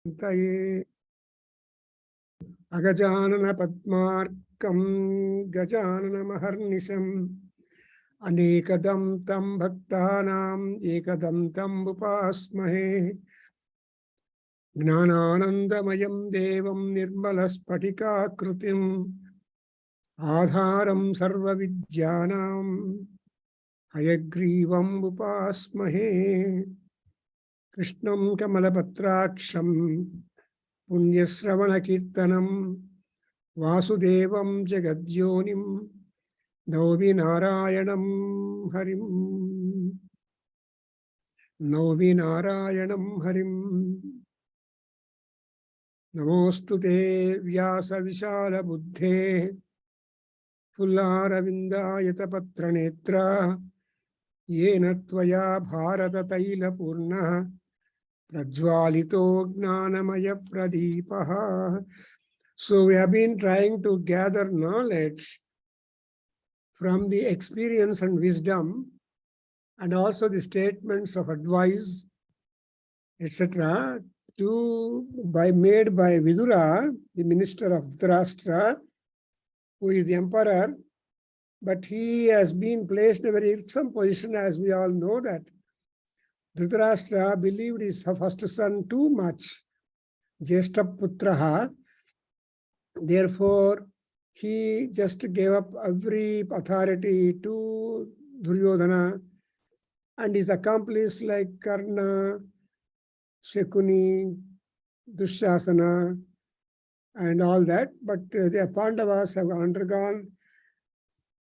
Taye Agajanana Padmarkam Gajanana Maharnisham Anekadam Tam Bhaktanam Ekadam Tam Upasmahe Gnananandamayam Devam Nirmalaspatika Kritim Adharam Sarva Vidyanam Hayagrivam Upasmahe Krishnam Kamalapatraksham Punyasravana Kirtanam Vasudevam Jagadyonim Novi Narayanam Harim Novi Narayanam Harim Namostute Vyasa Vishala Buddhe Fullaravindayata Patranetra Yena Tvaya Bharata Taila Purna Prajwalito Gnanamaya Pradipaha. So we have been trying to gather knowledge from the experience and wisdom and also the statements of advice, etc. made by Vidura, the minister of Dhritarashtra, who is the emperor, but he has been placed in a very irksome position, as we all know that. Dhritarashtra believed his first son too much, Jeshta Putraha. Therefore, he just gave up every authority to Duryodhana and his accomplices like Karna, Shakuni, Dushasana, and all that. But the Pandavas have undergone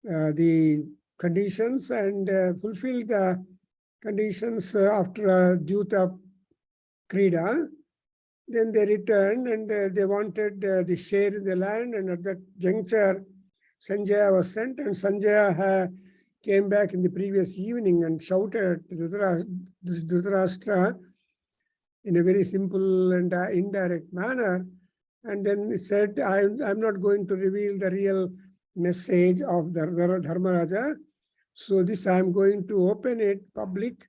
the conditions and fulfilled the conditions after Dyuta Krida. Then they returned and they wanted the share in the land, and at that juncture Sanjaya was sent, and Sanjaya came back in the previous evening and shouted at Dhritarashtra in a very simple and indirect manner, and then he said, I'm not going to reveal the real message of the Dharmaraja, so this I'm going to open it public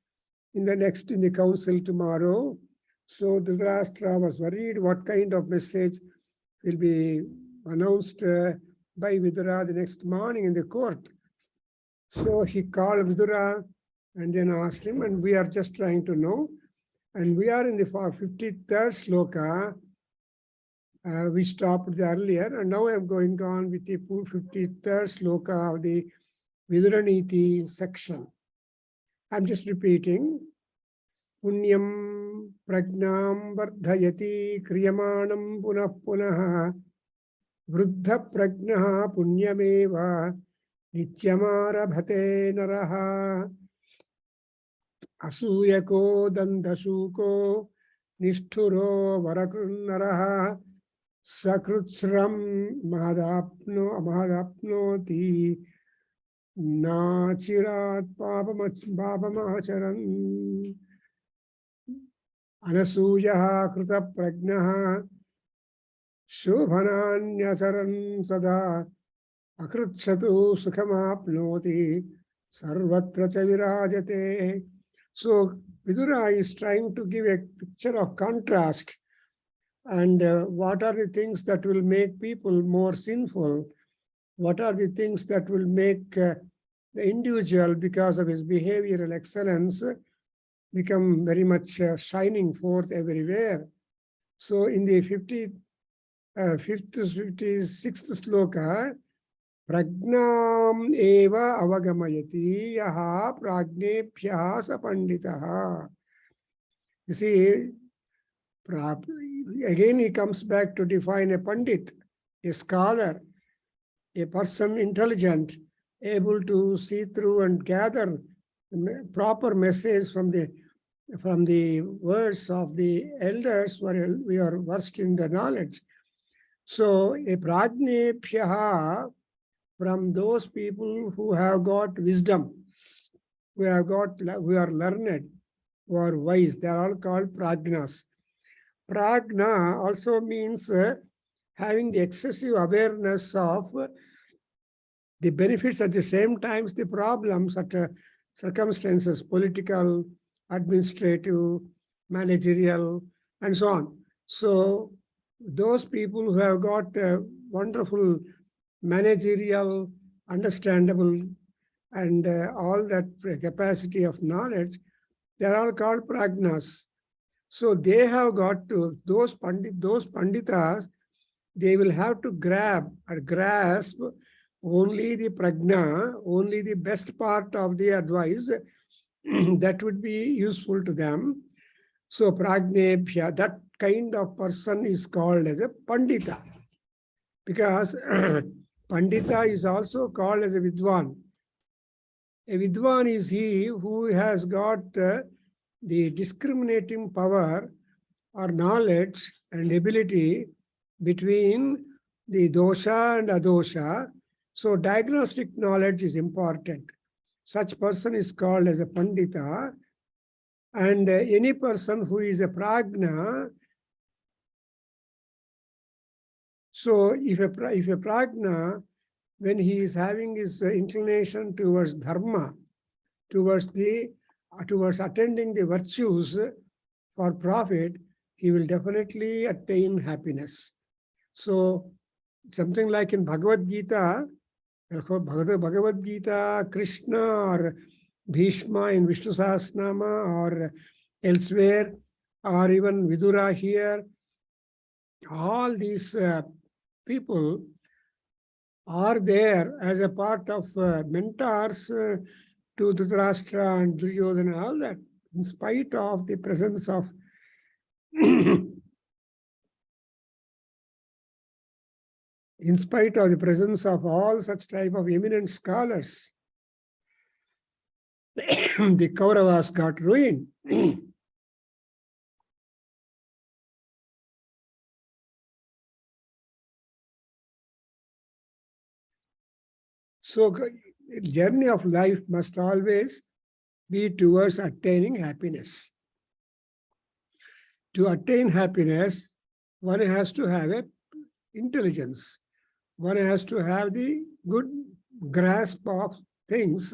in the council tomorrow. So Dhritarashtra was worried what kind of message will be announced by Vidura the next morning in the court. So he called Vidura and then asked him, and we are just trying to know. And we are in the 53rd sloka. We stopped earlier, and now I am going on with the 53rd sloka of the Vidura Neeti section. I'm just repeating. Punyam pragnam vardhayati kriyamanam punah punah vruddha pragnaha punyameva nityamara naraha asuyako dandasuko nisthuro varakrunaraha sakrutsram mahadapnoti nachirat papamacharan Anasuyaha Kruta Pragnaha Shubhananyasaran Sada Akrutshatu Sukhamapnoti Sarvatra Chavirajate. So Vidura is trying to give a picture of contrast and what are the things that will make people more sinful? What are the things that will make the individual, because of his behavioral excellence, become very much shining forth everywhere. So in the 56th sloka, Pragnam eva avagamayati yaha pragnebhya sapanditaha. You see, again he comes back to define a pandit, a scholar, a person intelligent, able to see through and gather proper message from the words of the elders, where we are versed in the knowledge. So a pragnebhyaha, from those people who have got wisdom, who are learned, who are wise, they are all called pragnas. Pragna also means having the excessive awareness of the benefits, at the same time the problems, at circumstances, political, administrative, managerial, and so on. So those people who have got a wonderful managerial, understandable, and all that capacity of knowledge, they are all called prajnas. So they have got to, those panditas, they will have to grab or grasp only the prajna, only the best part of the advice that would be useful to them. So prajnebhya, that kind of person is called as a pandita, because pandita is also called as a vidwan. A vidwan is he who has got the discriminating power or knowledge and ability between the dosha and adosha. So diagnostic knowledge is important. Such person is called as a pandita. And any person who is a prajna, so if a prajna, when he is having his inclination towards dharma, towards attending the virtues for profit, he will definitely attain happiness. So something like in Bhagavad Gita, Krishna or Bhishma in Vishnu Sahasranama or elsewhere, or even Vidura here, all these people are there as a part of mentors to Dhritarashtra and Duryodhana and all that, in spite of the presence of in spite of the presence of all such type of eminent scholars. The Kauravas got ruined. So journey of life must always be towards attaining happiness. To attain happiness, one has to have a intelligence. One has to have the good grasp of things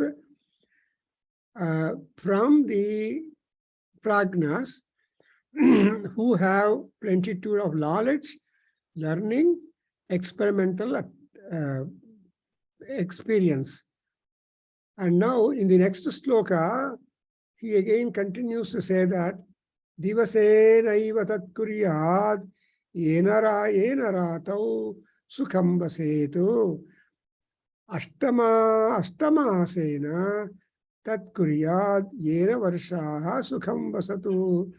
from the prajnas who have plenitude of knowledge, learning, experimental experience. And now in the next sloka, he again continues to say that Divase naiva tat kuryad yenara tau sukham vasetu ashtama asena tat kuryad yena varshaha sukham vasatu.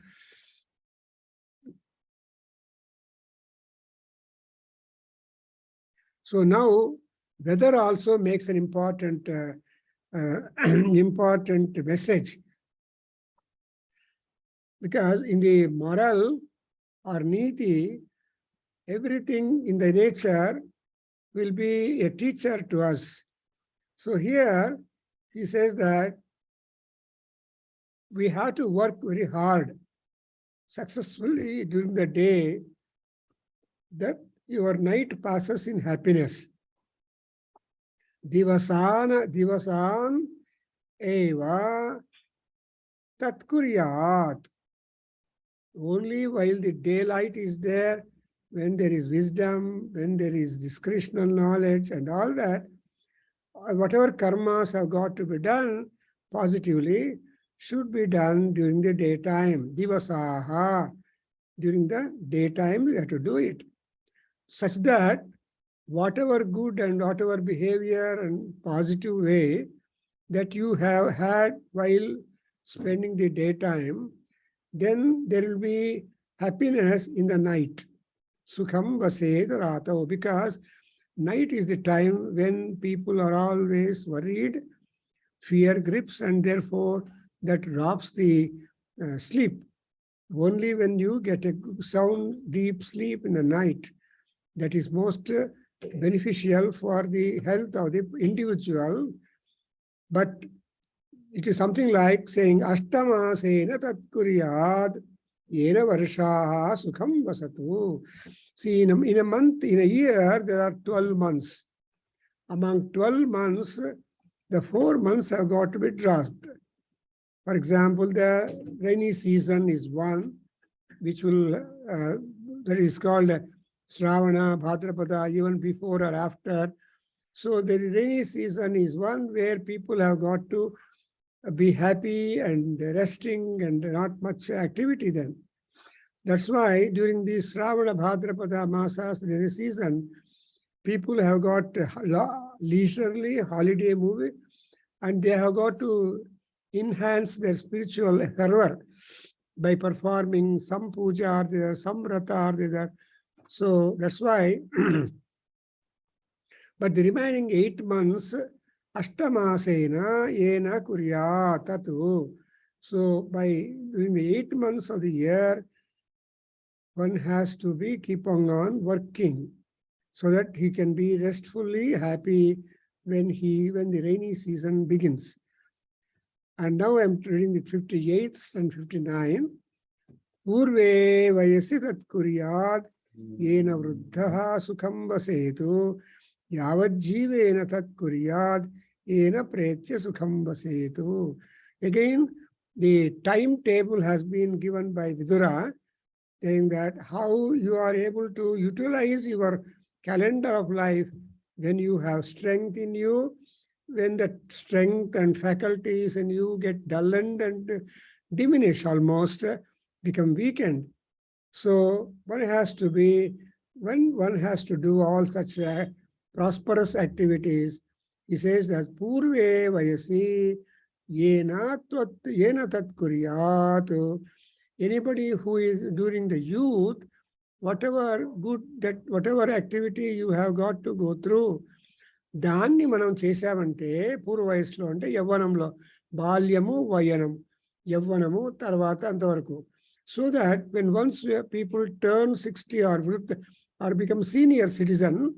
So now weather also makes an important important message, because in the moral or niti, everything in the nature will be a teacher to us. So here he says that we have to work very hard successfully during the day, that your night passes in happiness. Divasan eva tat kuryat. Only while the daylight is there, when there is wisdom, when there is discretional knowledge and all that, whatever karmas have got to be done positively should be done during the daytime. Divasaha. During the daytime, we have to do it. Such that whatever good and whatever behavior and positive way that you have had while spending the daytime, then there will be happiness in the night. Sukham vased ratao, because night is the time when people are always worried, fear grips, and therefore that robs the sleep. Only when you get a sound, deep sleep in the night, that is most beneficial for the health of the individual. But it is something like saying Ashtama sena tat kuryad yena varshaha sukham vasatu. See, in a month, in a year, there are 12 months. Among 12 months, the 4 months have got to be dropped. For example, the rainy season is one, which will that is called Shravana, Bhadrapada, even before or after. So the rainy season is one where people have got to be happy and resting and not much activity then. That's why during the Shravana, Bhadrapada Masas, the rainy season, people have got leisurely holiday movie, and they have got to enhance their spiritual fervor by performing some puja or there, some vrata or there. So that's why, but the remaining 8 months, Ashtamasena yena kurya tatu. So during the 8 months of the year, one has to be keep on working so that he can be restfully happy when the rainy season begins. And now I'm reading the 58th and 59. Purve vayasi tat kuryad yena vruddhaha sukham vasetu yavajjivena tat kuryad yena pretya sukham vasetu. Again, the timetable has been given by Vidura, saying that how you are able to utilize your calendar of life when you have strength in you, when the strength and faculties in you get dulled and diminish almost, become weakened. So one has to be, when one has to do all such prosperous activities, he says that Purve Vayasi Yena Tat Kuryat. Anybody who is during the youth, whatever activity you have got to go through, దాన్ని మనం చేసామంటే పూర్వ వయసులో అంటే యవ్వనంలో బాల్యము వయనం యవ్వనము తర్వాత అంతవరకు so that when once people turn 60 or become senior citizen,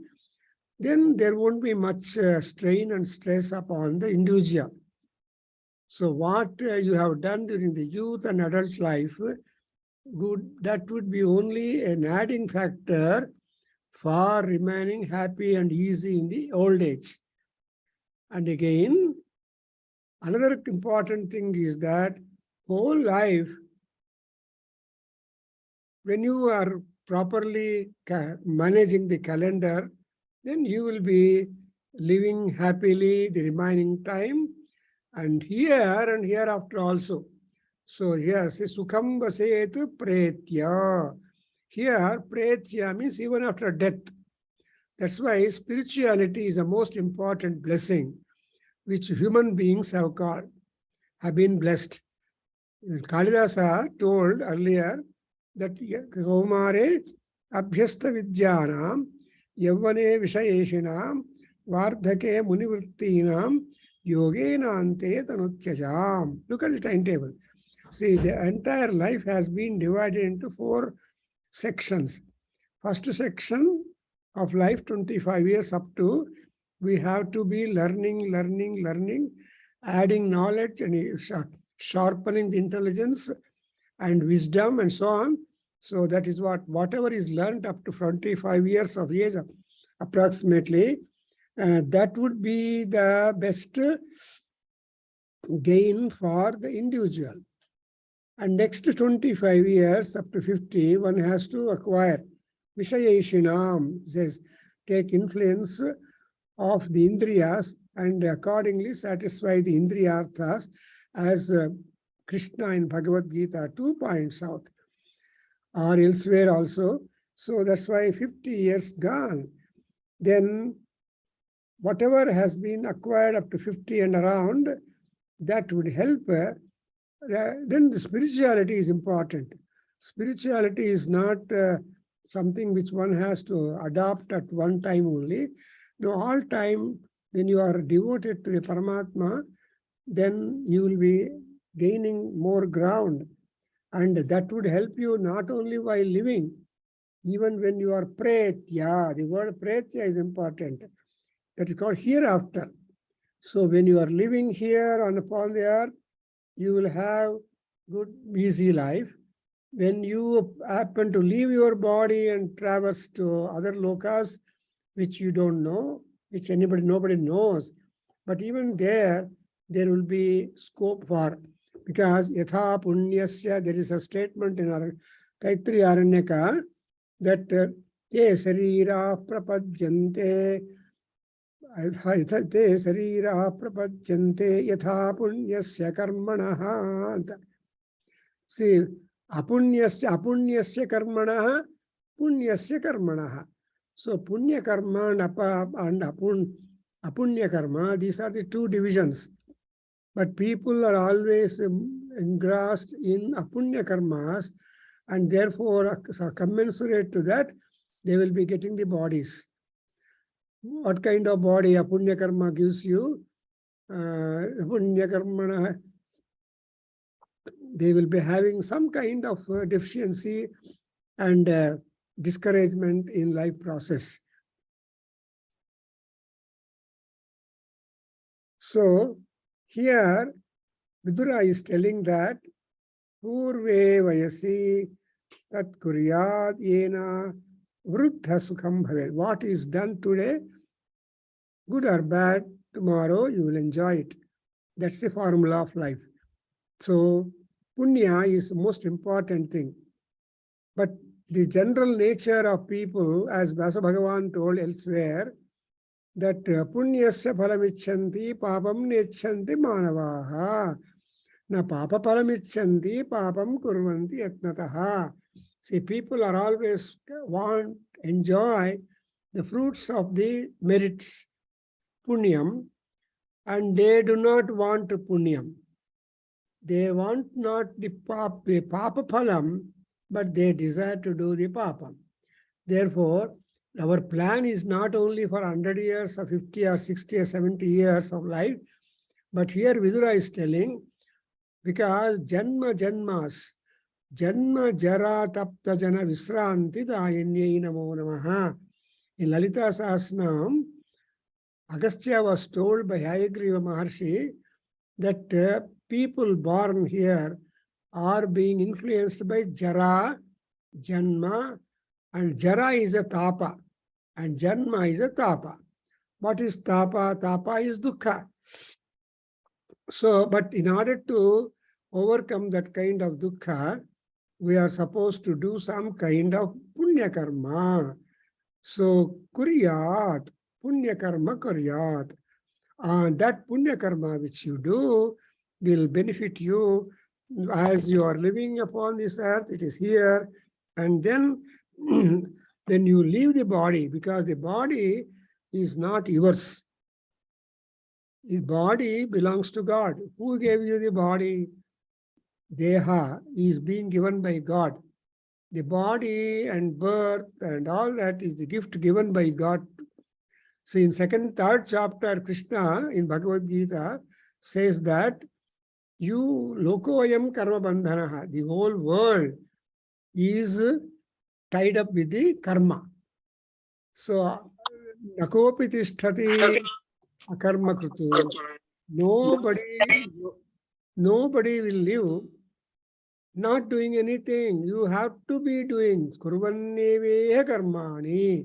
then there won't be much strain and stress upon the individual. So what you have done during the youth and adult life, that would be only an adding factor for remaining happy and easy in the old age. And again, another important thing is that whole life, when you are properly managing the calendar, then you will be living happily the remaining time, and here and hereafter also. So here, say Sukham Vaset Pretya. Here, Pretya means even after death. That's why spirituality is the most important blessing which human beings have been blessed. Kalidasa told earlier that Kaumare Abhyasta Vidyanam Yavane Vishayeshinam Vardhake Munivrittinam Yogena Ante Tanutyajam. Look at the timetable. See, the entire life has been divided into 4 sections. First section of life, 25 years up to, we have to be learning, adding knowledge and sharpening the intelligence and wisdom and so on. So that is whatever is learned up to 25 years of age approximately, that would be the best gain for the individual. And next 25 years up to 50, one has to acquire Vishayeshinam, says, take influence of the Indriyas and accordingly satisfy the Indriyarthas, as Krishna in Bhagavad Gita 2 points out, or elsewhere also. So that's why 50 years gone. Then whatever has been acquired up to 50 and around, that would help. Then the spirituality is important. Spirituality is not something which one has to adopt at one time only. No, all time when you are devoted to the Paramatma, then you will be gaining more ground. And that would help you not only while living, even when you are pretya. The word pretya is important. That is called hereafter. So when you are living here upon the earth, you will have good, easy life. When you happen to leave your body and traverse to other lokas, which you don't know, which nobody knows, but even there will be scope for, because yatha punyasya, there is a statement in our Taitri Aranyaka that te sarira prapajyante te sarira prapajyante yatha punyasya karmanaha. See, apunyasya karmanaha, punyasya karmanaha. So punya karma and apunya karma, these are the two divisions. But people are always engrossed in apunya karmas, and therefore, commensurate to that, they will be getting the bodies. What kind of body apunya karma gives you? Apunya karma, they will be having some kind of deficiency and discouragement in life process. So here Vidura is telling that Purve Vayasi Tat Kuryat Yena Vruddha Sukham Bhavet. What is done today, good or bad, tomorrow you will enjoy it. That's the formula of life. So punya is the most important thing. But the general nature of people, as Vyasa Bhagavan told elsewhere, that punyasya phalamichanti papam nechanti manavaha. Na papa phalamichanti papam kurvanti yatnataha. See, people are always enjoy the fruits of the merits, punyam, and they do not want punyam. They want not the papa phalam, but they desire to do the papa. Therefore, our plan is not only for 100 years or 50 or 60 or 70 years of life, but here Vidura is telling, because janma janmas, janma jara tapta jana visranti dayanye namo namaha. In Lalita Sahasranam, Agastya was told by Hayagriva Maharshi that people born here are being influenced by jara, janma, and jara is a tapa, and janma is a tapa. What is tapa? Tapa is dukkha. So, but in order to overcome that kind of dukkha, we are supposed to do some kind of punya karma. So, kuryat, punya karma kuryat. That punya karma which you do will benefit you as you are living upon this earth. It is here, and then when you leave the body, because the body is not yours. The body belongs to God. Who gave you the body? Deha is being given by God. The body and birth and all that is the gift given by God. So in third chapter, Krishna in Bhagavad Gita says that you lokoyam karma bandhanaha, the whole world is tied up with the karma. So nakopi tisthati akarma krutu. Nobody will live not doing anything. You have to be doing. Kurvanneveha karmani.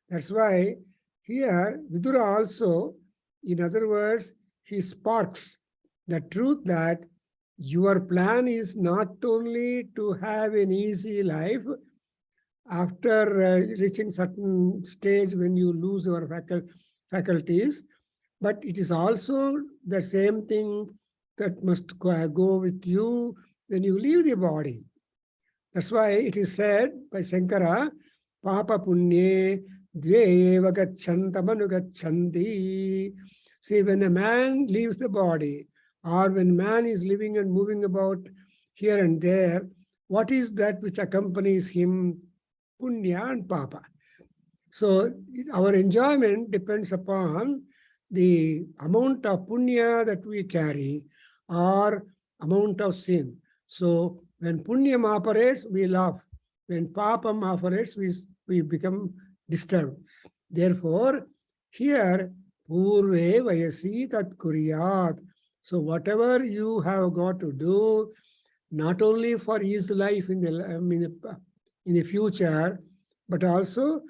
That's why here Vidura also, in other words, he sparks the truth that your plan is not only to have an easy life after reaching certain stage when you lose your faculties, but it is also the same thing that must go with you when you leave the body. That's why it is said by Shankara, Papa Punye Dve Gachanti. See, when a man leaves the body, or when man is living and moving about here and there, what is that which accompanies him? Punya and Papa. So our enjoyment depends upon the amount of punya that we carry or amount of sin. So when punyam operates, we laugh. When papam operates, we become disturbed. Therefore, here, purve vayasi tat kuryat. So whatever you have got to do, not only for his life in the future, but also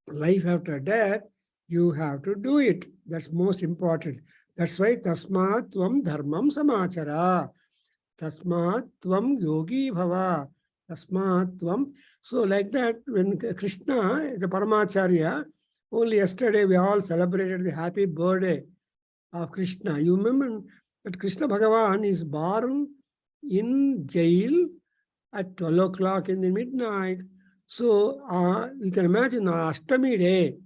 life after death, you have to do it. That's most important. That's why tasmat tvam dharmam samachara. Tasmat tvam yogi bhava. Tasmat tvam So like that, when Krishna, the Paramacharya, only yesterday we all celebrated the happy birthday of Krishna. You remember that Krishna Bhagavan is born in jail at 12 o'clock in the midnight. So you can imagine on Ashtami day.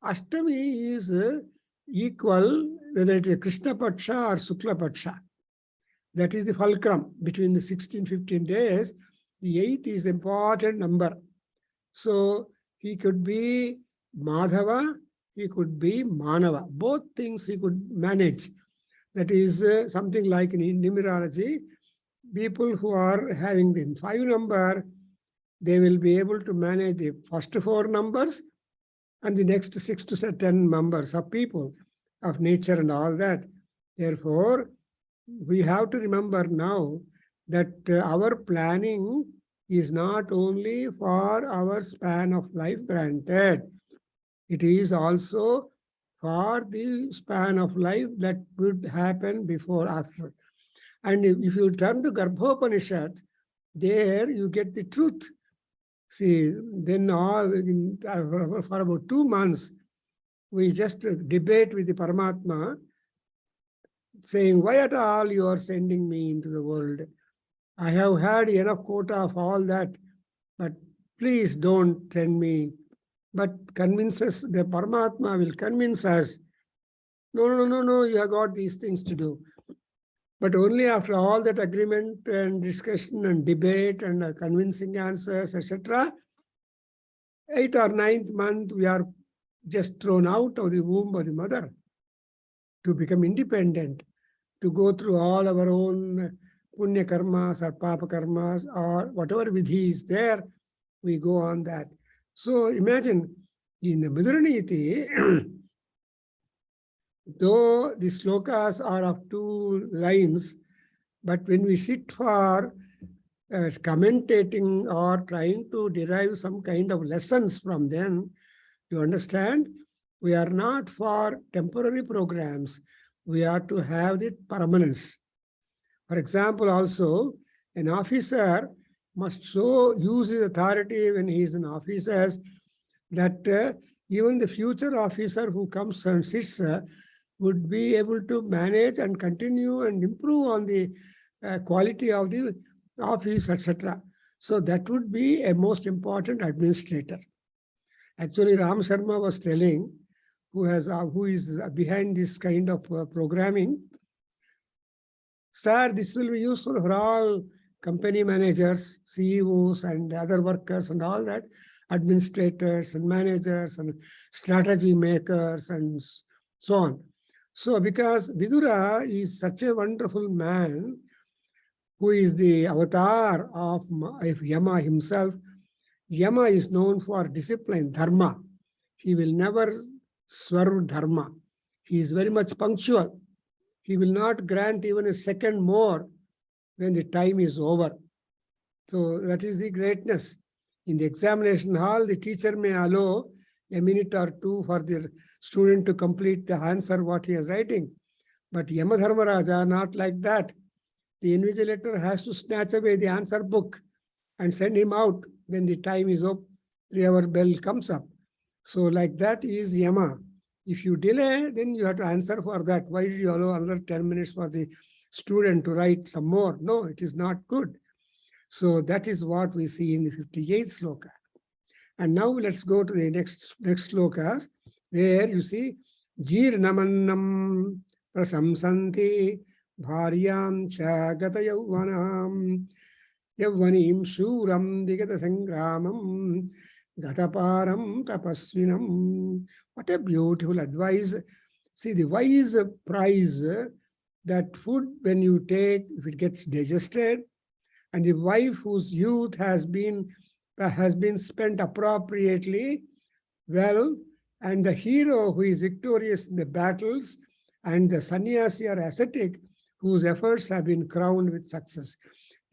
Ashtami is equal whether it is Krishna Paksha or Sukla Paksha. That is the fulcrum between the 16, 15 days. The 8th is the important number. So he could be Madhava, he could be Manava. Both things he could manage. That is something like in numerology. People who are having the 5 number, they will be able to manage the first 4 numbers and the next 6 to 10 members of people, of nature and all that. Therefore, we have to remember now that our planning is not only for our span of life granted, it is also for the span of life that would happen before, after. And if you turn to Garbhopanishad, there you get the truth. See, then for about 2 months, we just debate with the Paramatma, saying, why at all you are sending me into the world? I have had enough quota of all that, but please don't send me. But convince us, the Paramatma will convince us, no, you have got these things to do. But only after all that agreement and discussion and debate and convincing answers, etc., 8th or 9th month, we are just thrown out of the womb of the mother to become independent, to go through all our own punya karmas or papa karmas or whatever vidhi is there, we go on that. So imagine in the Vidura Neeti, though the slokas are of 2 lines, but when we sit for commentating or trying to derive some kind of lessons from them, you understand, we are not for temporary programs. We are to have the permanence. For example, also, an officer must so use his authority when he is in office as that even the future officer who comes and sits would be able to manage and continue and improve on the quality of the office, etc. So that would be a most important administrator. Actually, Ram Sharma was telling, who is behind this kind of programming, sir, this will be useful for all company managers, CEOs and other workers and all that, administrators and managers and strategy makers and so on. So because Vidura is such a wonderful man, who is the avatar of Yama himself. Yama is known for discipline, dharma. He will never swerve dharma. He is very much punctual. He will not grant even a second more when the time is over. So that is the greatness. In the examination hall, the teacher may allow a minute or 2 for the student to complete the answer what he is writing. But Yama Dharmaraja, not like that. The invigilator has to snatch away the answer book and send him out when the time is up, 3-hour bell comes up. So like that is Yama. If you delay, then you have to answer for that. Why did you allow another 10 minutes for the student to write some more? No, it is not good. So that is what we see in the 58th sloka. And now let's go to the next slokas, where you see, Jirnamannam prasamsanti Bharyam cha gata yavvanam yavvanim shuram digata sangramam gataparam tapasvinam. What a beautiful advice. See, the wise prize that food when you take, if it gets digested, and the wife whose youth has been spent appropriately well, and the hero who is victorious in the battles, and the sannyasi or ascetic whose efforts have been crowned with success.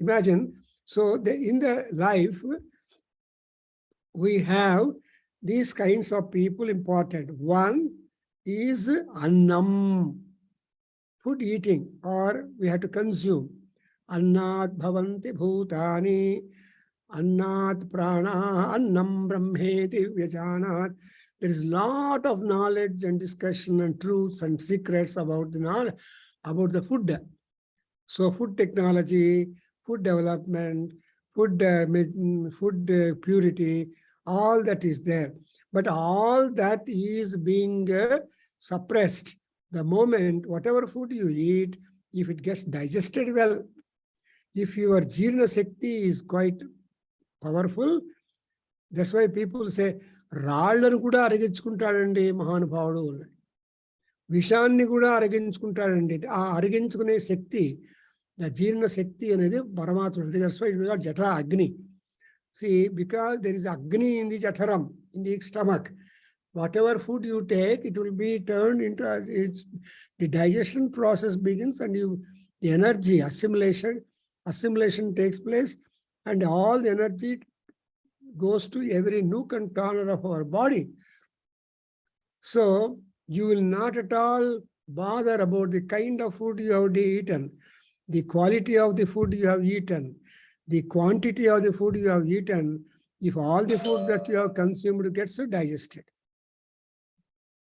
Imagine, so in the life, we have these kinds of people important. One is annam, food eating, or we have to consume. Annad bhavanti bhutani Annat prana annam brahmeti vyajanat. There is a lot of knowledge and discussion and truths and secrets about the knowledge, about the food. So food technology, food development, food purity, all that is there. But all that is being suppressed. The moment, whatever food you eat, if it gets digested well, if your Jirna Shakti is quite powerful, that's why people say, రాళ్ళను కూడా అరిగించుకుంటాడండి మహానుభావుడు. విషాన్ని కూడా అరిగించుకుంటాడండి. ఆ అరిగించుకునే శక్తి, జీర్ణ శక్తి అనేది పరమాత్ముడు. That's why it is called Jatha Agni. See, because there is Agni in the Jatharam, in the stomach. Whatever food you take, it will be turned into, the digestion process begins, and the energy assimilation takes place, and all the energy goes to every nook and corner of our body. So you will not at all bother about the kind of food you have eaten, the quality of the food you have eaten, the quantity of the food you have eaten, if all the food that you have consumed gets digested.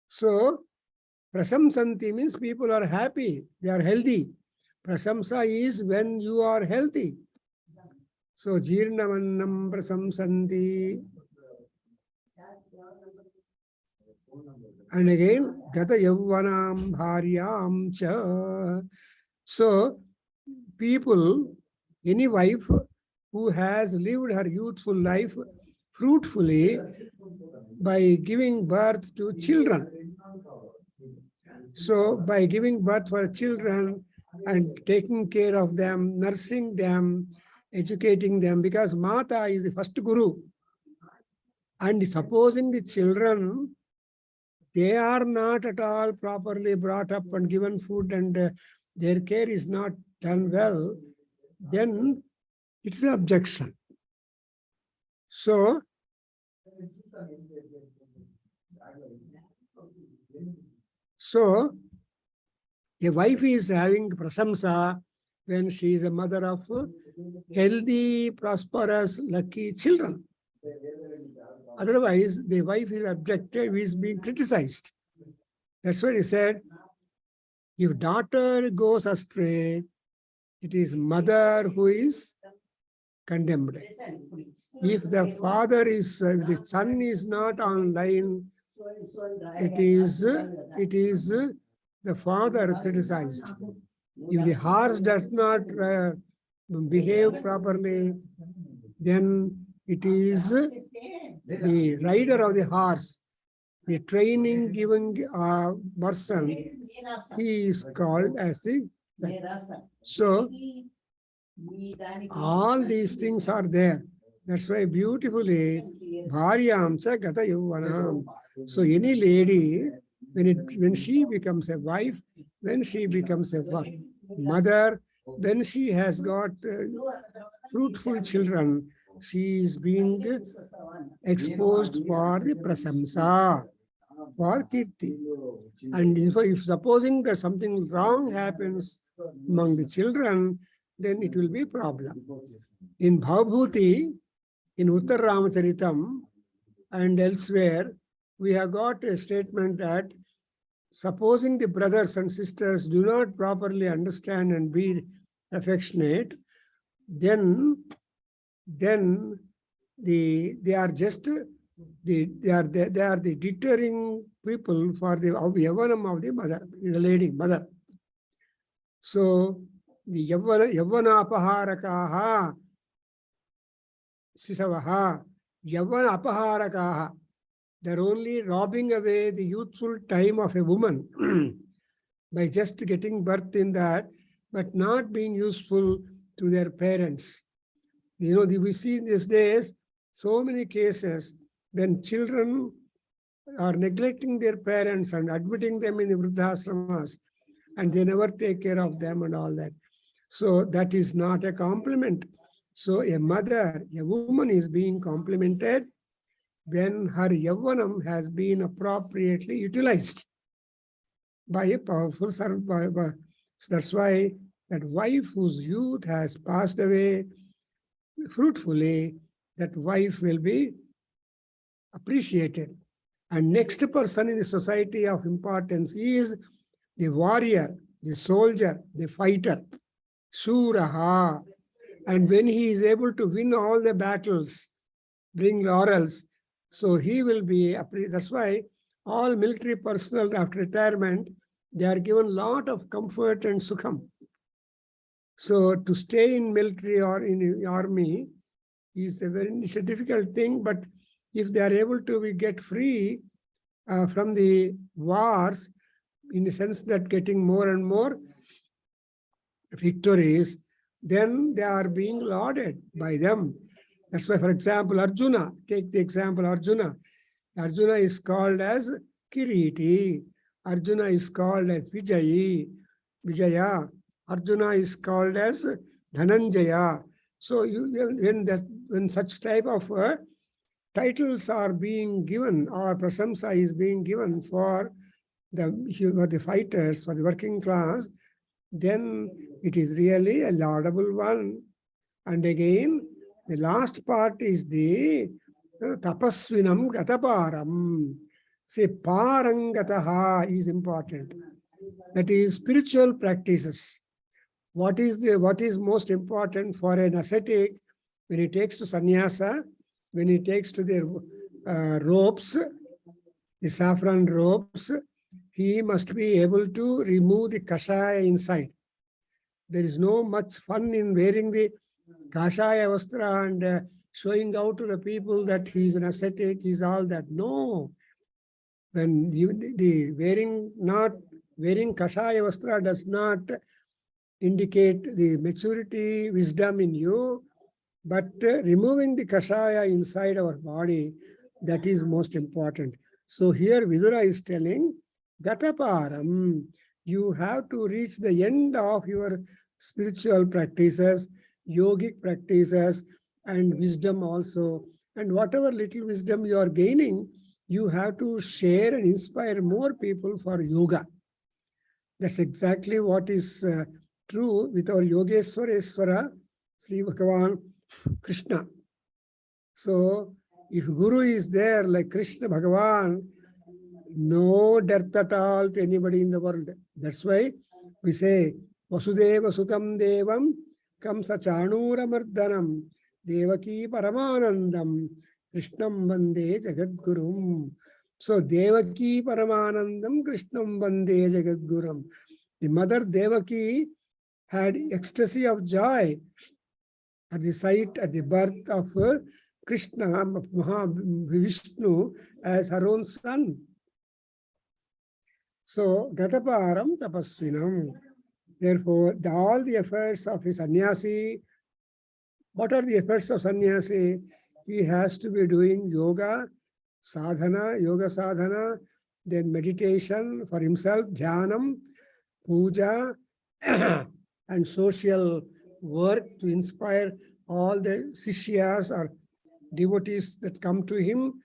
So, prasamsanti means people are happy, they are healthy. Prasamsa is when you are healthy. So, jirnamannam prasamsanti. And again, gata yavvanam bharyam cha. So, people, any wife who has lived her youthful life fruitfully by giving birth to children. So, by giving birth for children and taking care of them, nursing them, educating them, because Mata is the first Guru. And supposing the children, they are not at all properly brought up and given food, and their care is not done well, then it's an objection. So, a wife is having prasamsa when she is a mother of healthy, prosperous, lucky children. Otherwise, the wife is objective, is being criticized. That's why he said, if daughter goes astray, it is mother who is condemned. If the father is, if the son is not online, it is the father criticized. If the horse does not behave properly, then it is the rider of the horse, the training given person, he is called as the. So, all these things are there. That's why beautifully, bharyam cha gata yavvanam. So any lady, when she becomes a wife, when she becomes a mother, when she has got fruitful children, she is being exposed for the prasamsa, for kirti. And if supposing that something wrong happens among the children, then it will be a problem. In Bhavabhuti, in Uttar Ramacharitam and elsewhere, we have got a statement that supposing the brothers and sisters do not properly understand and be affectionate, then they are the deterring people for the yavanam of the mother, the lady mother. So the yavana apaharakaha sisavaha, yavana apaharakaha, they're only robbing away the youthful time of a woman by just getting birth in that, but not being useful to their parents. You know, we see these days so many cases when children are neglecting their parents and admitting them in the vruddhashramas, and they never take care of them and all that. So that is not a compliment. So a mother, a woman is being complimented when her yavvanam has been appropriately utilized by a powerful servant. So that's why that wife whose youth has passed away fruitfully, that wife will be appreciated. And next person in the society of importance is the warrior, the soldier, the fighter, Shuraha. And when he is able to win all the battles, bring laurels, so he will be, that's why all military personnel after retirement, they are given a lot of comfort and sukham. So to stay in military or in the army is it's a difficult thing, but if they are able to get free from the wars, in the sense that getting more and more victories, then they are being lauded by them. That's why, for example, Arjuna, take the example Arjuna. Arjuna is called as Kiriti. Arjuna is called as Vijaya. Arjuna is called as Dhananjaya. So when such type of titles are being given, or prasamsa is being given for the fighters, for the working class, then it is really a laudable one. And again, the last part is the tapasvinam gataparam. Say parangataha is important. That is spiritual practices. What is most important for an ascetic when he takes to sannyasa, when he takes to the robes, the saffron robes, he must be able to remove the kashaya inside. There is no much fun in wearing the kashaya vastra and showing out to the people that he is an ascetic, he is all that. No. When not wearing kashaya vastra does not indicate the maturity, wisdom in you, but removing the kashaya inside our body, that is most important. So here Vidura is telling, Gataparam, you have to reach the end of your spiritual practices, yogic practices, and wisdom also. And whatever little wisdom you are gaining, you have to share and inspire more people for yoga. That's exactly what is true with our Yogeshwareshwara, Sri Bhagavan Krishna. So if Guru is there like Krishna Bhagavan, no dearth at all to anybody in the world. That's why we say, Vasudeva Sutam Devam Kamsa Chanura Mardhanam Devaki Paramanandam Krishnam Vande Jagadgurum. So Devaki Paramanandam Krishnam Vande Jagadgurum. The mother Devaki had ecstasy of joy at the sight, at the birth of Krishna, Vishnu, as her own son. So, Gataparam Tapasvinam. Therefore, all the efforts of his sannyasi, what are the efforts of sannyasi? He has to be doing yoga sadhana, then meditation for himself, dhyanam, puja, and social work to inspire all the sishyas or devotees that come to him,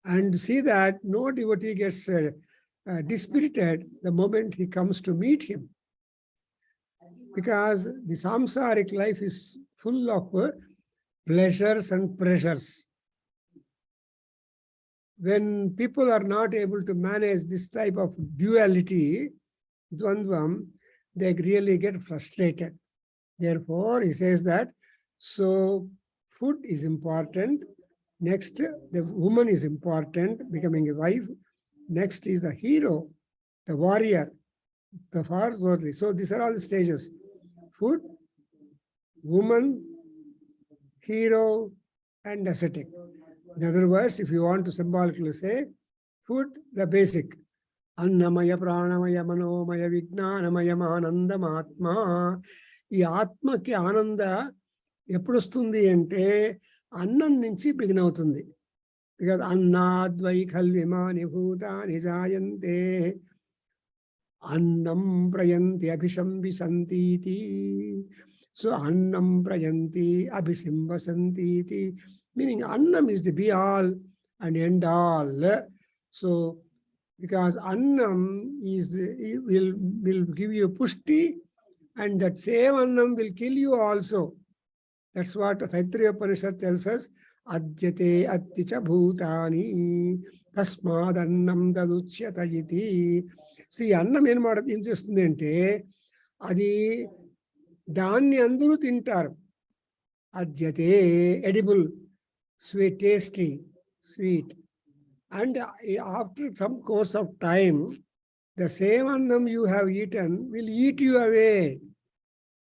and see that no devotee gets dispirited the moment he comes to meet him. Because the samsaric life is full of pleasures and pressures. When people are not able to manage this type of duality, dvandvam, they really get frustrated. Therefore, he says that, so food is important. Next, the woman is important, becoming a wife. Next is the hero, the warrior, the far worldly. So these are all the stages. Food, woman, hero, and ascetic. In other words, if you want to symbolically say, food, the basic. Annamaya, pranamaya, manomaya, vijnanamaya, anandamatma. ఈ ఆత్మకి ఆనంద ఎప్పుడు వస్తుంది అంటే అన్నం నుంచి begin అవుతుంది. Because అన్నాద్వై ఖల్విమాని భూతాని జాయంతే అన్నం ప్రయంతి అభిశంవిసంతీతి. సో అన్నం ప్రయంతి అభిశంవసంతీతి, meaning annam is the be all and end all. So because annam is will give you pushti, and that same annam will kill you also. That's what Taittiriya Upanishad tells us. Adyate atticha bhutani tasmad annam taduchyata iti. See, annam ఏం చేస్తుంది అంటే అది దాన్ని అందరూ తింటారు. Adyate, edible, sweet, tasty, sweet. And after some course of time, the same annam you have eaten will eat you away,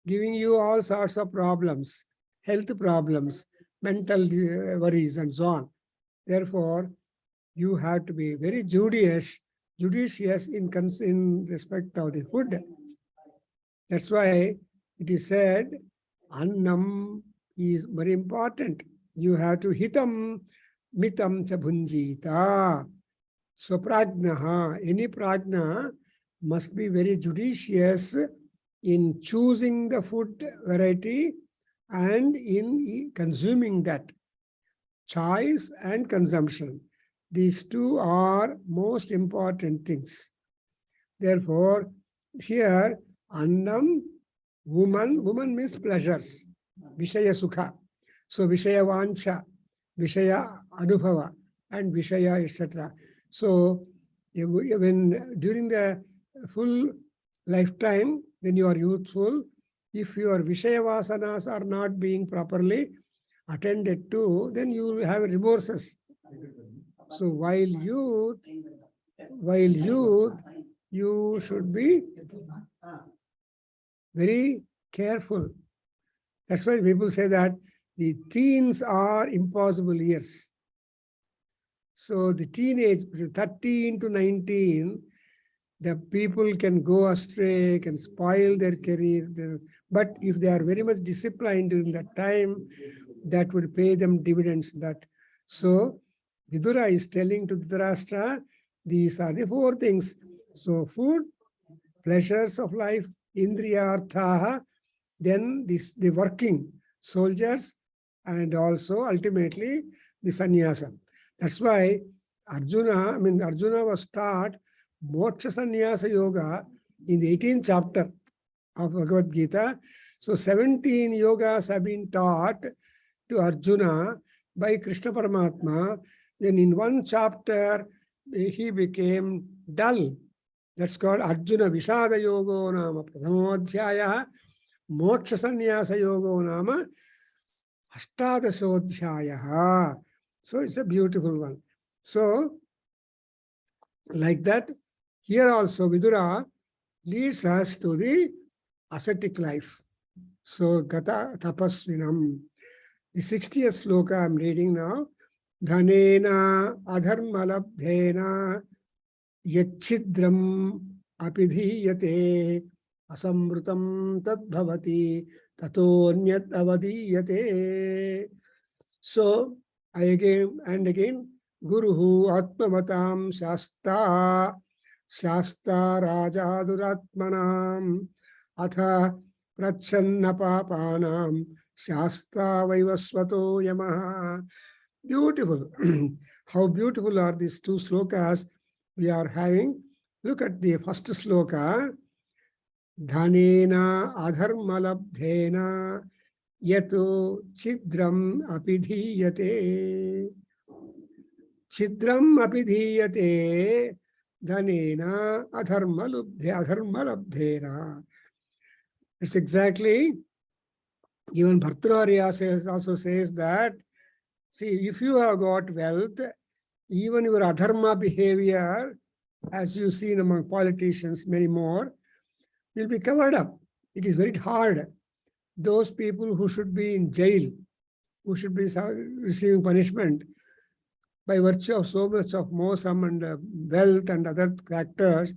giving you all sorts of problems, health problems, mental worries, and so on. Therefore, you have to be very judicious in respect of the food. That's why it is said, annam is very important. You have to hitam, mitam cha bhunjita. So prajnaha, any prajna must be very judicious in choosing the food variety and in consuming that. Choice and consumption. These two are most important things. Therefore, here, annam, woman means pleasures, vishaya sukha. So vishaya vancha, vishaya anubhava, and vishaya, etc. So when during the full lifetime, when you are youthful, if your vishaya vasanas are not being properly attended to, then you will have remorses. So while youth, you should be very careful. That's why people say that the teens are impossible years. So the teenage, 13 to 19, the people can go astray, can spoil their career. But if they are very much disciplined during that time, that would pay them dividends. So Vidura is telling to Dhritarashtra, these are the 4 things. So food, pleasures of life, indriyarthaha, then the working soldiers, and also ultimately the sannyasa. That's why Arjuna was taught moksha sannyasa yoga in the 18th chapter of Bhagavad Gita. So 17 yogas have been taught to Arjuna by Krishna Paramatma. Then in one chapter, he became dull. That's called Arjuna Vishada Yogo Nama Pradhamodhyaya, Moksha Sannyasa Yogo Nama Ashtadasodhyaya. So it's a beautiful one. So, like that, here also Vidura leads us to the ascetic life. So, Gata Tapasvinam. The 60th sloka I'm reading now. Dhanena adharmalabdhena yachidram apidhiyate asamrutam tadbhavati tatonyat avadiyate. So, I again and again, Guruhu Atmamatam Shasta Rajaduratmanam Atha Prachanna Papanam Shasta Vaivasvato Yamaha. Beautiful. How beautiful are these 2 slokas we are having. Look at the first sloka. Dhanena adharmalabdhena yato chidram apidhiyate. Chidram apidhiyate dhanena adharmalabdhena. It's exactly, even Bhartrahari also says that, see, if you have got wealth, even your adharma behavior, as you see among politicians, many more, will be covered up. It is very hard. Those people who should be in jail, who should be receiving punishment by virtue of so much of mosam and wealth and other factors,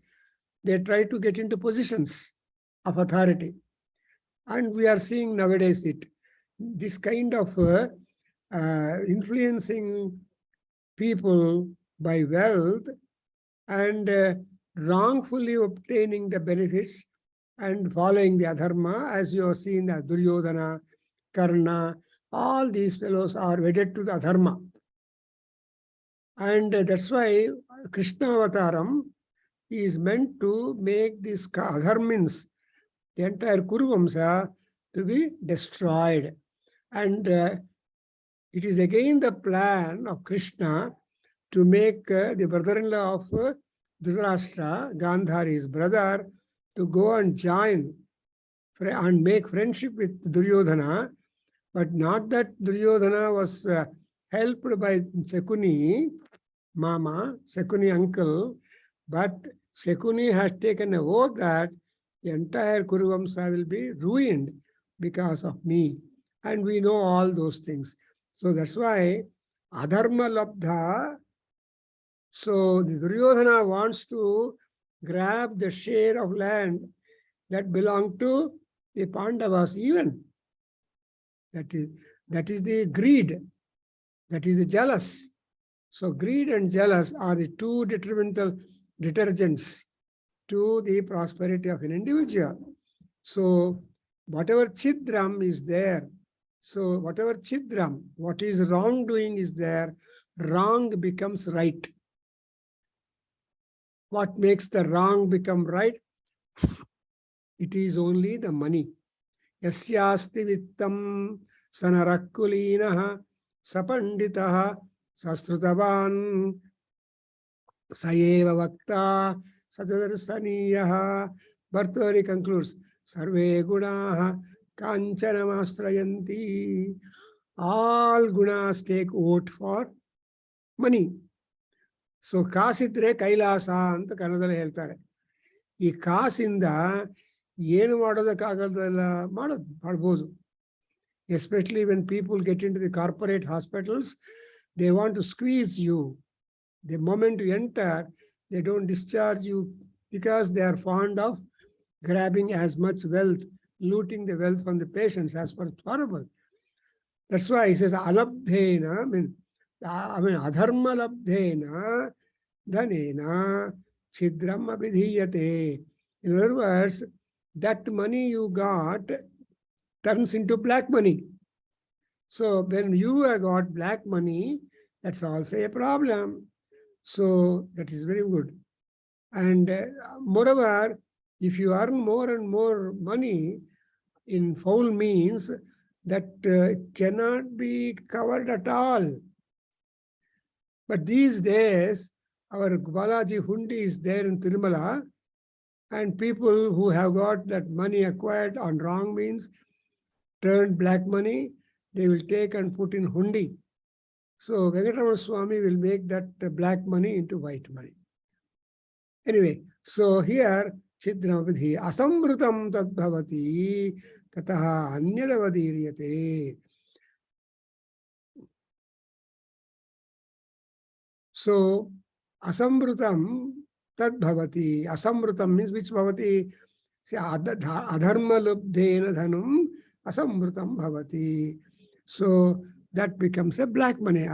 they try to get into positions of authority. And we are seeing nowadays this kind of influencing people by wealth and wrongfully obtaining the benefits and following the adharma, as you have seen, Duryodhana, Karna, all these fellows are wedded to the adharma. And that's why Krishna Avataram is meant to make these adharmins, the entire Kuru Vamsa, to be destroyed. And it is again the plan of Krishna to make the brother-in-law of Dhritarashtra, Gandhari's brother, to go and join and make friendship with Duryodhana, but not that Duryodhana was helped by Shakuni, Mama, Shakuni uncle, but Shakuni has taken a oath that the entire Kuruvamsa will be ruined because of me. And we know all those things. So that's why Adharma Labdha. So the Duryodhana wants to grab the share of land that belonged to the Pandavas even. That is the greed. That is the jealous. So greed and jealous are the two detrimental detergents to the prosperity of an individual. So whatever chidram is there, so whatever chidram, what is wrongdoing is there, wrong becomes right. What makes the wrong become right? It is only the money. Yasyasti vittam sanarakulinaha sapanditaha sastrutavan sayeva vakta sajadarsaniyaha. Bhartari concludes, Sarve gunaha kanchanamastrayanti. All gunas take vote for money. So ಕಾಸಿದ್ರೆ Kailasa ಅಂತ ಕನ್ನಡದಲ್ಲಿ ಹೇಳ್ತಾರೆ. ಈ ಕಾಸಿಂದ ಏನು ಮಾಡೋದಕ್ಕಾಗಲ್ಲ ಮಾಡ್ಬೋದು. Especially when people get into the corporate hospitals, they want to squeeze you. The moment you enter, they don't discharge you because they are fond of grabbing as much wealth, looting the wealth from the patients as far as possible. That's why he says, alabdhena, adharma labdhena dhanena chidram abhidhiyate. In other words, that money you got turns into black money. So when you have got black money, that's also a problem. So that is very good. And moreover, if you earn more and more money in foul means, that cannot be covered at all. But these days, our Balaji Hundi is there in Tirumala, and people who have got that money acquired on wrong means, turned black money, they will take and put in Hundi. So Venkatramana Swami will make that black money into white money. Anyway, so here, Chidramabhidhi, Asamrutam tadbhavati, tataha anyadavadiriyate. So, Asamrutam tadbhavati. Asamrutam means which bhavati? See, adharma lubdhena dhanum asamrutam bhavati. So, that becomes a black money.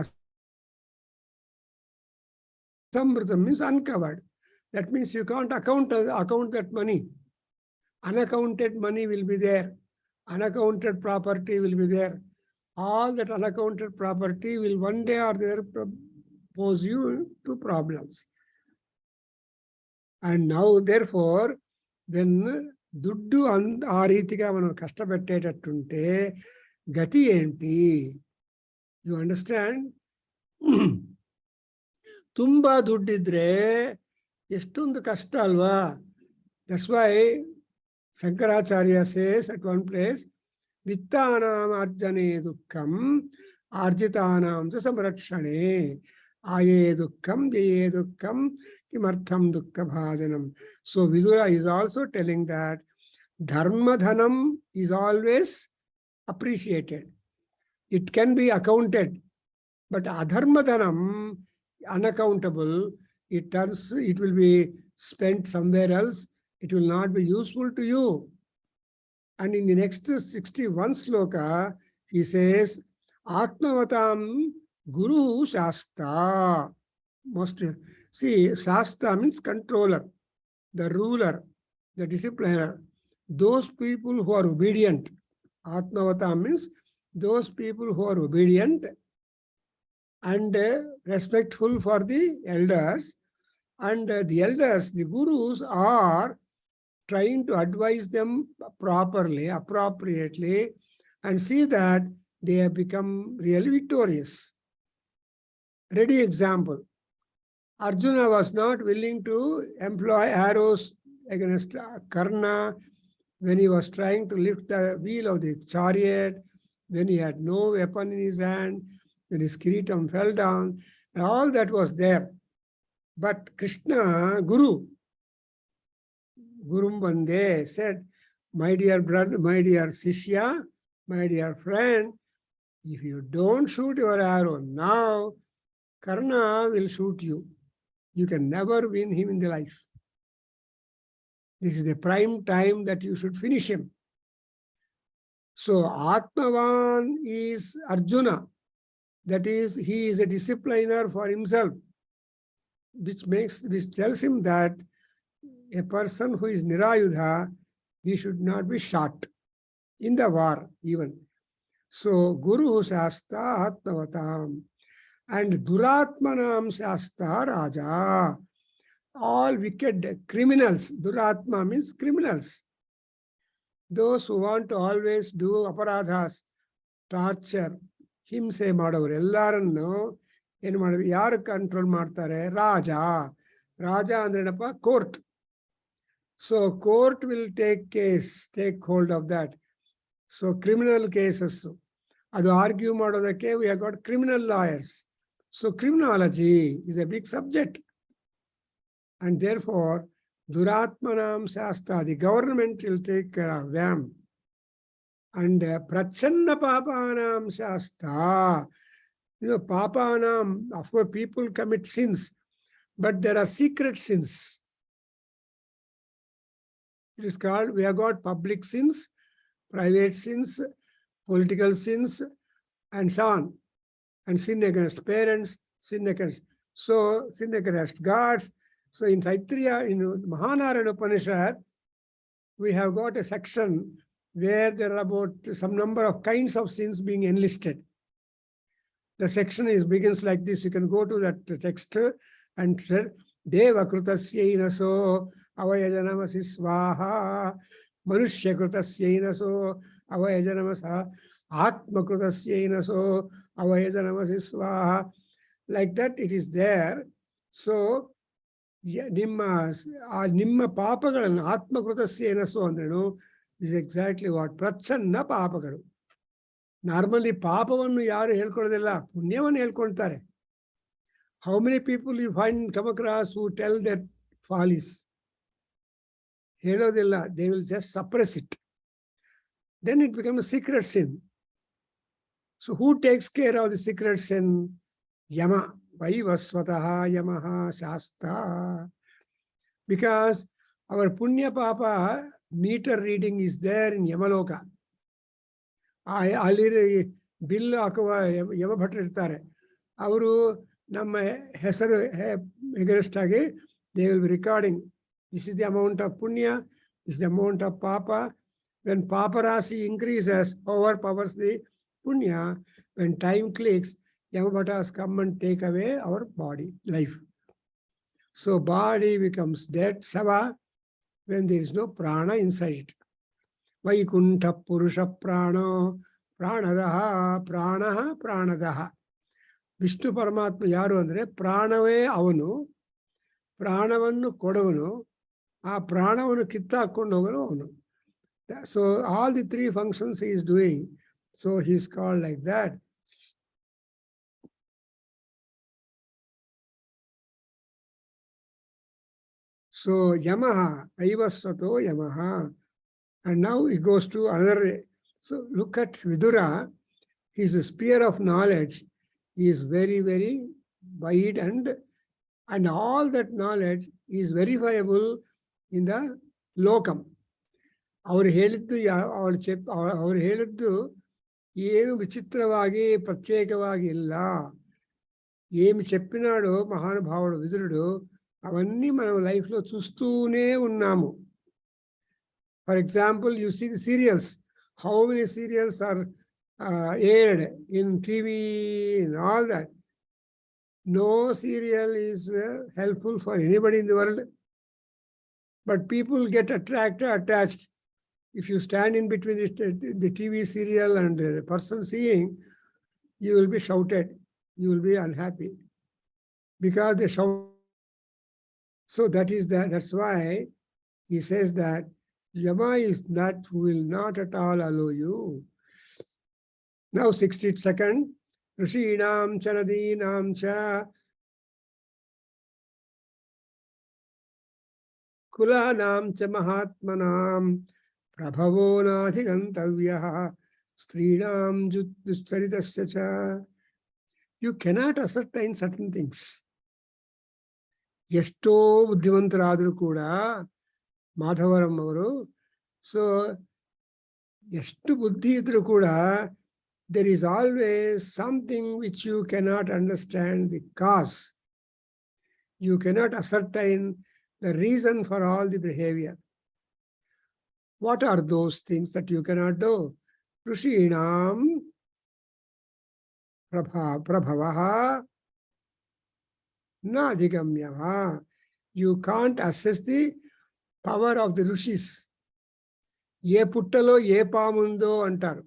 Asamrutam means uncovered. That means you can't account that money. Unaccounted money will be there. Unaccounted property will be there. All that unaccounted property will one day or the other pose you to problems. And now, therefore, when duddu aa reetiga manam kashtapettetatunte gati enti? You understand? Tumba duddidre estundu kashta alva. That's why Shankaracharya says at one place, Vittanam arjane dukkham arjitanam cha samrakshane aye dukkham jaye dukkham kimartham dukkha bhajanam. So Vidura is also telling that dharma dhanam is always appreciated. It can be accounted, but adharma dhanam, unaccountable, it will be spent somewhere else. It will not be useful to you. And in the next 61 sloka, he says, Atmavatam Guru Shasta. See, Shasta means controller, the ruler, the discipliner. Those people who are obedient. Atmavatam means those people who are obedient and respectful for the elders. And the elders, the gurus, are trying to advise them properly, appropriately, and see that they have become really victorious. Ready example. Arjuna was not willing to employ arrows against Karna when he was trying to lift the wheel of the chariot, when he had no weapon in his hand, when his kiritam fell down, and all that was there. But Krishna, Gurum Bande said, my dear brother, my dear Sishya, my dear friend, if you don't shoot your arrow now, Karna will shoot you. You can never win him in the life. This is the prime time that you should finish him. So Atmavan is Arjuna. That is, he is a discipliner for himself, which tells him that a person who is Nirayudha, he should not be shot in the war even. So Guru Shasta Atmavatam and Duratmanam Shasta Raja. All wicked criminals. Duratma means criminals. Those who want to always do aparadhas, torture, ಹಿಂಸೆ ಮಾಡೋರು ಎಲ್ಲರನ್ನು ಏನು ಮಾಡಿ ಯಾರು control ಮಾಡ್ತಾರೆ? ರಾಜ. ರಾಜ ಅಂದ್ರೆ ಏನಪ್ಪ? Court. So court will take hold of that. So criminal cases ಅದು ಆರ್ಗ್ಯೂ ಮಾಡೋದಕ್ಕೆ we have got criminal lawyers. So criminology is a big subject. And therefore, Duratmanam Shasta, the government will take care of them. And Prachanna Papanam Shasta, Papanam, of course, people commit sins, but there are secret sins. It is called, we have got public sins, private sins, political sins, and so on. And sin against parents, sin against gods. So in Taittiriya, in Mahanarayana Upanishad, we have got a section where there are about some number of kinds of sins being enlisted. The section begins like this. You can go to that text and say, Deva Krutasyainaso Avayajanamasi Swaha, Manushya Krutasyainaso Avayajanamasa, Atma Krutasyainaso Avayajanamasi Swaha. Like that it is there. So ನಿಮ್ಮ ಪಾಪಗಳನ್ನು ಆತ್ಮಕೃತಸ್ಯ ಏನಸೋ ಅಂದ್ರೇನು is exactly what ಪ್ರಚ್ಛನ್ನ ಪಾಪಗಳು. Normally ಪಾಪವನ್ನು ಯಾರು ಹೇಳ್ಕೊಳ್ಳೋದಿಲ್ಲ, ಪುಣ್ಯವನ್ನು ಹೇಳ್ಕೊಳ್ತಾರೆ. How many people you find come across who tell that follies? ಹೇಳೋದಿಲ್ಲ. They will just suppress it. Then it become a secret sin. So who takes care of the secret sin? Yama. Vaivaswataha Yamaha Shasta. Because our Punya Papa meter reading is there in Yamaloka. ಅಲ್ಲಿ bill ಹಾಕುವ ಯಮಭಟ್ರು ಇರ್ತಾರೆ. ಅವರು ನಮ್ಮ ಹೆಸರು ಎಗರೆಸ್ಟ್ ಆಗಿ they will be recording. This is the amount of Punya, this is the amount of Papa. When Papa Rasi increases, overpowers the Punya. When time clicks, Yamabhatas come and take away our body, life. So body becomes dead, Sava, when there is no prana inside it. Vaikuntha Purusha Prano, Pranadaha, Pranaha, Pranadaha. Vishnu Paramatma yaru andre, Pranave avanu, Pranavannu kodavanu, aa Pranavannu kitta hakkondu hoganu avanu. So all the three functions he is doing. So he is called like that. So Yamaha, Aivasvato Yamaha. And now he goes to another. So look at Vidura. His sphere of knowledge is very, very wide, and all that knowledge is verifiable in the lokam. ಅವರು ಹೇಳಿದ್ದು ಏನು ವಿಚಿತ್ರವಾಗಿ ಪ್ರತ್ಯೇಕವಾಗಿ ಇಲ್ಲ. ఏమి చెప్పినాడో మహానుభావుడు విదురుడు అవన్నీ మనం లైఫ్లో చూస్తూనే ఉన్నాము. For example, you see the serials. How many serials are aired in TV and all that. No serial is helpful for anybody in the world. But people get attached If you stand in between the TV serial and the person seeing, you will be shouted. You will be unhappy because they shout. So that's why he says that Yama is that who will not at all allow you. Now 62nd, Rishinam Chanadinam Cha Kulanam Cha Mahatmanam Prabhavo Nadhigantavyaha Strinam Dustaritasya Cha. You cannot ascertain certain things. Esto ಬುದ್ಧಿವಂತರಾದರೂ ಕೂಡ ಮಾಧವರಂ ಅವರು so ಎಷ್ಟು ಬುದ್ಧಿ ಇದ್ರೂ ಕೂಡ there is always something which you cannot understand the cause. You cannot ascertain the reason for all the behavior. What are those things that you cannot do? Rishinam prabhavaha Nadhigamyava. You can't assess the power of the rishis. Ye puttalo ye pamundo antaru.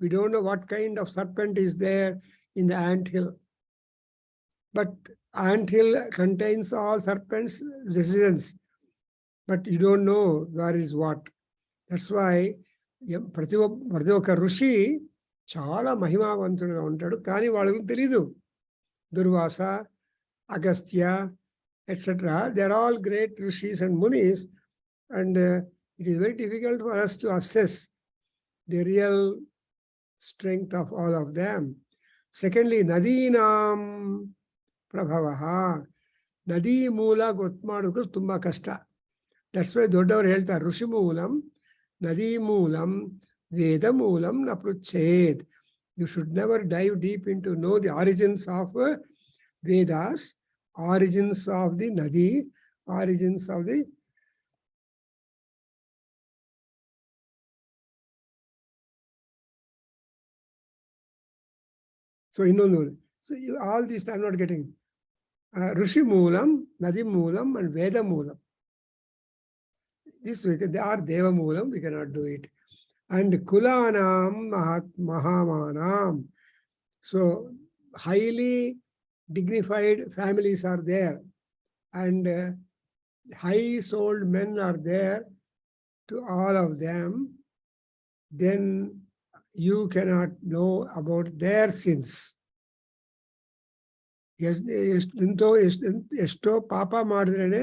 We don't know what kind of serpent is there in the anthill. But anthill contains all serpents' residence. But you don't know where is what. That's why ప్రతి ఒక్క ఋషి చాలా మహిమావంతుడుగా ఉంటాడు, కానీ వాళ్ళకి తెలీదు. Durvasa, Agastya, etc. They are all great rishis and munis, and it is very difficult for us to assess the real strength of all of them. Secondly, Nadinam Prabhavaha. Nadi Moola Gotmaduku Tumba Kasta. That's why Doddavar ಹೇಳ್ತಾರೆ ಋಷಿ ಮೂಲಂ ನದಿ ಮೂಲಂ ವೇದ ಮೂಲಂ ನ ಪೃಚ್ಛೇದ್. You should never dive deep into know the origins of Vedas, origins of the Nadi, origins of the so all these I'm not getting. Rishi Moolam, Nadi Moolam, and Veda Moolam. This they are Deva Moolam, we cannot do it. And Kulanam Mahamanam. So highly dignified families are there, and high-souled men are there to all of them. Then you cannot know about their sins. ಎಷ್ಟೋ ಪಾಪ ಮಾಡಿದ್ರೇನೆ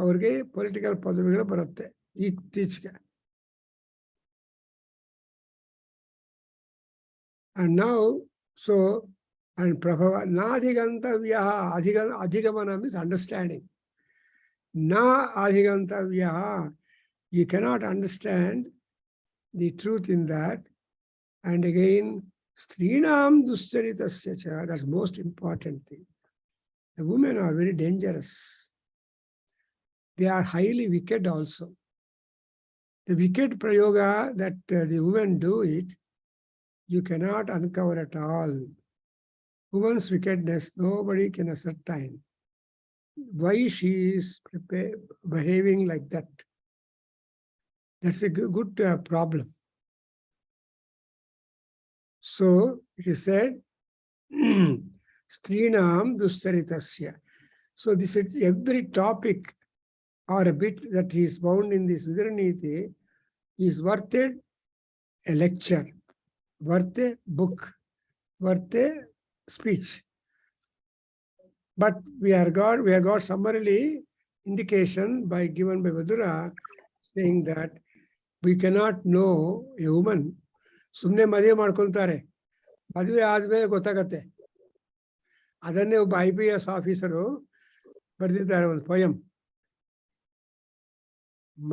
ಅವ್ರಿಗೆ political ಪದವಿಗಳು ಬರುತ್ತೆ ಇತ್ತೀಚೆಗೆ. And now, so, and Prabhava, Nadhigantavyaha, Adhigamana means understanding. Na Adhigantavyaha, you cannot understand the truth in that. And again, Strinam Duscharitasya cha, that's most important thing. The women are very dangerous. They are highly wicked also. The wicked prayoga that the women do it, you cannot uncover at all. Woman's wickedness, nobody can ascertain why she is behaving like that. That's a good problem. So it is said, Strinam Duscharitasya. So this is every topic or a bit that is found in this Vidura Neeti is worth a lecture, worth a book, worth a speech. But we have got summarily indication given by Vidura saying that we cannot know a woman. ಸುಮ್ಮನೆ ಮದುವೆ ಮಾಡ್ಕೊಳ್ತಾರೆ, ಮದುವೆ ಆದ್ಮೇಲೆ ಗೊತ್ತಾಗತ್ತೆ. ಅದನ್ನೇ ಒಬ್ಬ IPS officer ಬರೆದಿದ್ದಾರೆ ಒಂದು ಪೊಯಂ.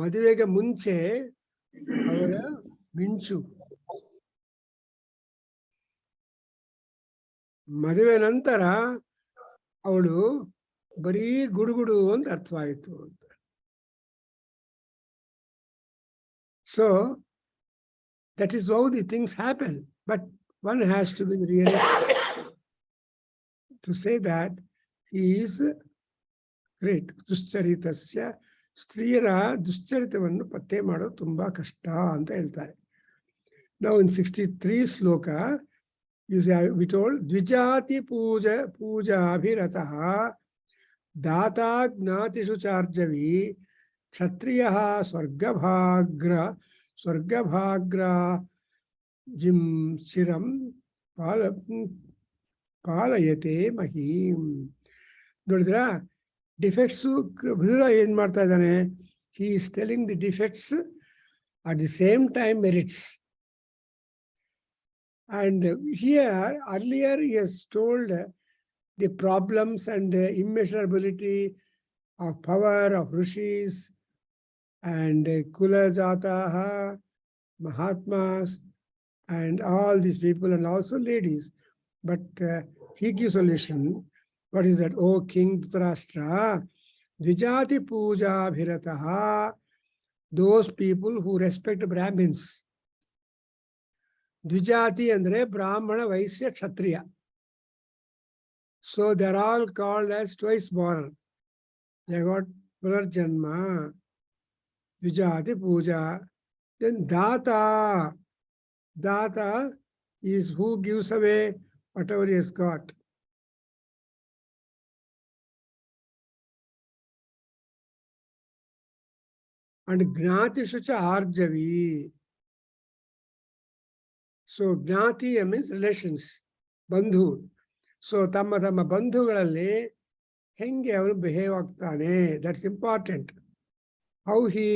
ಮದುವೆಗೆ ಮುಂಚೆ ಅವಳ ಮಿಂಚು, ಮದುವೆ ನಂತರ ಅವಳು ಬರೀ ಗುಡುಗುಡು ಅಂತ ಅರ್ಥವಾಯಿತು ಅಂತ. So that is how the things happen. But one has to be really to say that he is great. Duscharitasya ಸ್ತ್ರೀಯರ ದುಶ್ಚರಿತವನ್ನು ಪತ್ತೆ ಮಾಡೋದು ತುಂಬಾ ಕಷ್ಟ ಅಂತ ಹೇಳ್ತಾರೆ. Now in 63 sloka, we told Dvijati puja abhirataha data gnatishu charjavi kshatriyaha swargabhagra jim siram palayate mahim. ನೋಡಿದ್ರಾ, defects Vidura ಏನ್ ಮಾಡ್ತಾ ಇದ್ದಾನೆ? He is telling the defects, at the same time merits. And here, earlier he has told the problems and the immeasurability of power of rishis and kula jataha, mahatmas, and all these people, and also ladies. But he gives solution. What is that? Oh King Dhritarashtra, Dvijati puja bhirataha, those people who respect Brahmins. Dvijati andre Brahmana, Vaisya, Kshatriya. So they are all called as twice born. They got Punarjanma, Dvijati puja. Then Data. Data is who gives away whatever he has got. And Gnati Shucha Arjavi. So Gnati means relations, Bandhu. So Tamma Bandhugalalli henge avaru behave agtane. That's important. How he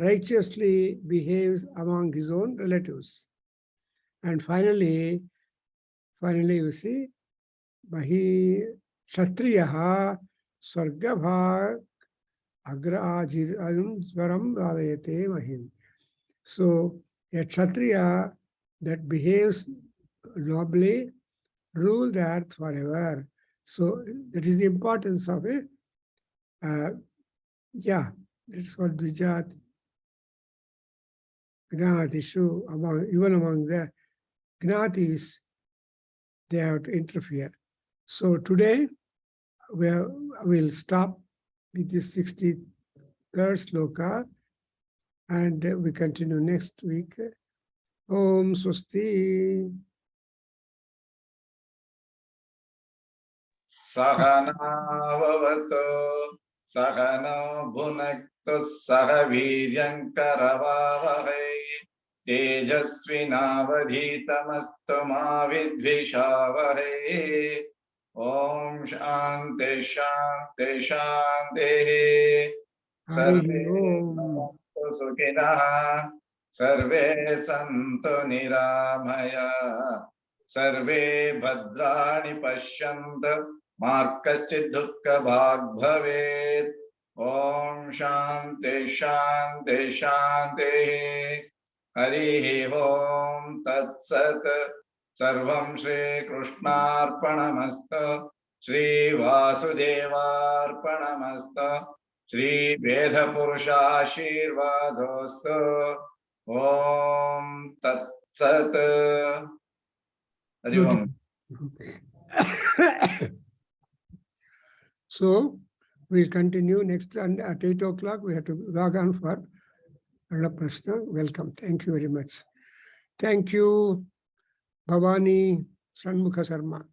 righteously behaves among his own relatives. And finally you see, Mahi Kshatriyaha Swargabhag Agrajirayum Swaram Radayate Mahim. So a Kshatriya that behaves nobly rule the earth forever. So that is the importance of it. That's what Dvijat Gnatishu, even among the Gnatis, they have to interfere. So today we'll stop with this 63rd sloka, and we continue next week. Om Swasti. Sahana vavato sahana bhunaktu sahaviryankaravavahai tejasvinavadhitamastu ma vidvishavahai. Om Shanti Shanti Shanti. Sarve santu sukhinah, sarve santu niramaya, sarve bhadrani pashyantu ma kaschid dukkha bhag bhavet. Om Shanti Shanti Shanti. Hari Om Tat Sat. Sarvam Shri Krishnarpanamastu, Shri Vasudevarpanamastu, Shri Veda Purusha Shirvadostu. Om Tat Sat. Hari Om. So we'll continue next at 8 o'clock. We have to log on for another Prashna. Welcome. Thank you very much. Thank you, Bhavani Shanmukha Sarma.